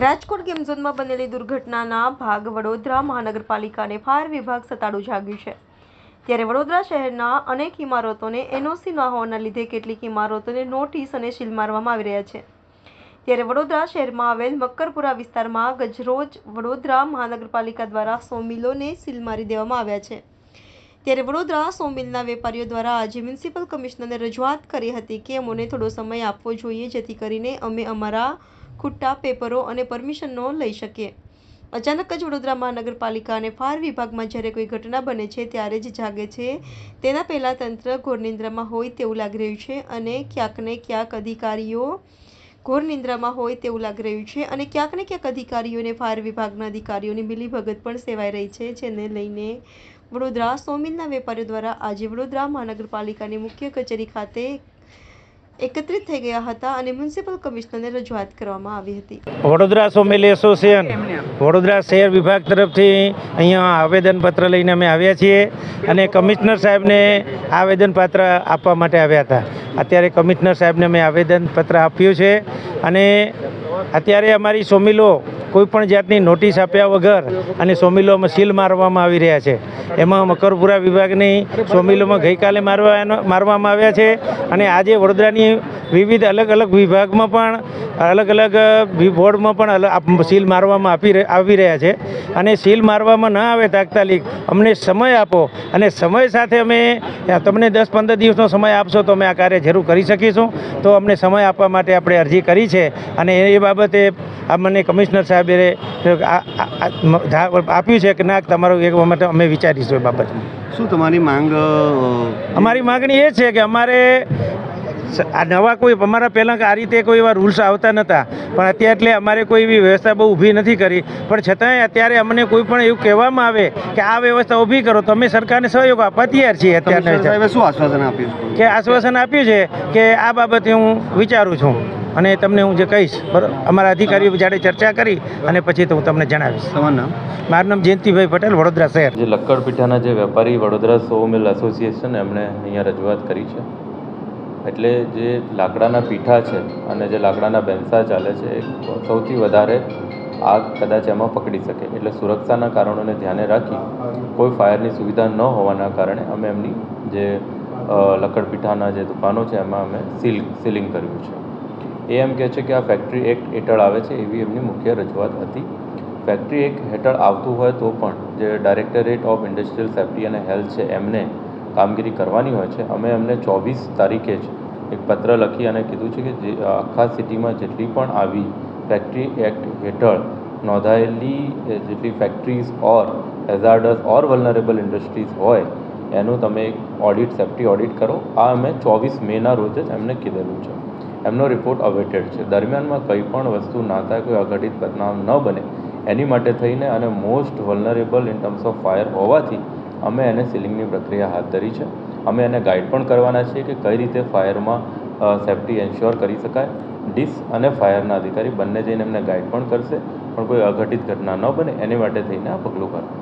Rajkot game ઝોનમાં બનેલી દુર્ઘટનાના ભાગ વડોદરા મહાનગરપાલિકાને ફાયર વિભાગ સતાડું જાગ્યું છે। ત્યારે વડોદરા શહેરના અનેક ઇમારતોને એનઓસી ન હોવાના લીધે કેટલીક ઇમારતોને નોટિસ અને સીલ મારવામાં આવી રહ્યા છે। ત્યારે વડોદરા શહેરમાં આવેલ મક્કરપુરા વિસ્તારમાં ગજરોજ વડોદરા મહાનગરપાલિકા દ્વારા 100 મિલોને સીલ મારી દેવામાં આવ્યા છે। ત્યારે વડોદરા 100 મિલના વેપારીઓ દ્વારા આજે મ્યુનિસિપલ કમિશનરને રજૂઆત કરી હતી કે અમને થોડો સમય આપવો જોઈએ જેથી કરીને અમે અમારા ખુટ્ટા પેપરો અને પરમિશનો લઈ શકીએ। અચાનક જ વડોદરા મહાનગરપાલિકા અને ફાયર વિભાગમાં જ્યારે કોઈ ઘટના બને છે ત્યારે જ જાગે છે, તેના પહેલાં તંત્ર ઘોર નિંદ્રામાં હોય તેવું લાગી રહ્યું છે અને ક્યાંક ને ક્યાંક અધિકારીઓ ઘોર નિંદ્રામાં હોય તેવું લાગી રહ્યું છે અને ક્યાંક ને ક્યાંક અધિકારીઓ અને ફાયર વિભાગના અધિકારીઓની મિલીભગત પણ સેવાઈ રહી છે, જેને લઈને વડોદરા 100 મિલના વેપારીઓ દ્વારા આજે વડોદરા મહાનગરપાલિકાની મુખ્ય કચેરી ખાતે એકત્રિત થઈ ગયા હતા અને મ્યુનિસિપલ કમિશનરને રજૂઆત કરવામાં આવી હતી। વડોદરા 100 મિલ એસોસિએશન વડોદરા શહેર વિભાગ તરફથી અહીંયા આવેદનપત્ર લઈને અમે આવ્યા છીએ અને કમિશનર સાહેબને આવેદનપત્ર આપવા માટે આવ્યા હતા। અત્યારે કમિશનર સાહેબને અમે આવેદનપત્ર આપ્યું છે અને અત્યારે અમારી 100 મિલો કોઈપણ જાતની નોટિસ આપ્યા વગર અને 100 મિલોમાં સીલ મારવામાં આવી રહ્યા છે। એમાં મકરપુરા વિભાગની 100 મિલોમાં ગઈકાલે મારવામાં આવ્યા છે અને આજે વડોદરાની વિવિધ અલગ અલગ વિભાગમાં પણ અલગ અલગ બોર્ડમાં પણ સીલ મારવામાં આવી રહ્યા છે અને સીલ મારવામાં ન આવે તાત્કાલિક અમને સમય આપો અને સમય સાથે અમે તમને 10-15 દિવસનો સમય આપશો તો અમે આ કાર્ય જરૂર કરી શકીશું। તો અમને સમય આપવા માટે આપણે અરજી કરી છે અને એ બાબતે મને કમિશનર સાહેબે આપ્યું છે કે ના તમારું એક માટે અમે વિચારીશું એ બાબતમાં। શું તમારી માંગ? અમારી માગણી એ છે કે અમારે આ નવા કોઈ અમારા પહેલાં આ રીતે કોઈ એવા રૂલ્સ આવતા નહોતા પણ અત્યારે એટલે અમારે કોઈ એવી વ્યવસ્થા બહુ ઊભી નથી કરી, પણ છતાંય અત્યારે અમને કોઈ પણ એવું કહેવામાં આવે કે આ વ્યવસ્થા ઊભી કરો તો અમે સરકારને સહયોગ આપવા તૈયાર છીએ। અત્યારે શું આશ્વાસન આપ્યું કે આશ્વાસન આપ્યું છે કે આ બાબતે હું વિચારું છું અને તમને હું જે કહીશ બરાબર અમારા અધિકારીઓ જાડે ચર્ચા કરી અને પછી તો હું તમને જણાવીશ। તમારું નામ? મારું નામ જયંતિભાઈ પટેલ, વડોદરા શહેર। જે લક્કડપીઠાના જે વેપારી વડોદરા 100 મિલ એસોસિએશન એમણે અહીંયા રજૂઆત કરી છે। એટલે જે લાકડાના પીઠા છે અને જે લાકડાના બેન્સા ચાલે છે એ સૌથી વધારે આગ કદાચ એમાં પકડી શકે, એટલે સુરક્ષાના કારણોને ધ્યાને રાખી કોઈ ફાયરની સુવિધા ન હોવાના કારણે અમે એમની જે લક્કડપીઠાના જે દુકાનો છે એમાં અમે સીલિંગ કર્યું છે। એ એમ કહે છે કે આ ફેક્ટરી એક્ટ હેઠળ આવે છે એવી એમની મુખ્ય રજૂઆત હતી। ફેક્ટરી એક્ટ હેઠળ આવતું હોય તો પણ જે ડાયરેક્ટરેટ ઓફ ઇન્ડસ્ટ્રીયલ સેફ્ટી અને હેલ્થ છે એમને કામગીરી કરવાની હોય છે। અમે એમને 24 તારીખે જ એક પત્ર લખી અને કીધું છે કે જે આખા સિટીમાં જેટલી પણ આવી ફેક્ટરી એક્ટ હેઠળ નોંધાયેલી જેટલી ફેક્ટરીઝ ઓર હેઝાર્ડસ ઓર વલ્નરેબલ ઇન્ડસ્ટ્રીઝ હોય એનું તમે એક ઓડિટ, સેફ્ટી ઓડિટ કરો। આ અમે 24 મેના રોજ જ એમને કીધેલું છે। એમનો રિપોર્ટ અવેટેડ છે। દરમિયાનમાં કંઈ પણ વસ્તુ ના થાય, કોઈ અઘટિત બનાવ ન બને એની માટે થઈને અને most vulnerable in terms of fire હોવાથી અમે એને સીલિંગની પ્રક્રિયા હાથ ધરી છે। અમે એને ગાઈડ પણ કરવાના છીએ કે કઈ રીતે ફાયરમાં સેફ્ટી એન્શ્યોર કરી શકાય। ડીસ અને ફાયરના અધિકારી બંને જઈને એમને ગાઈડ પણ કરશે, પણ કોઈ અઘટિત ઘટના ન બને એની માટે થઈને આ પગલું કરે।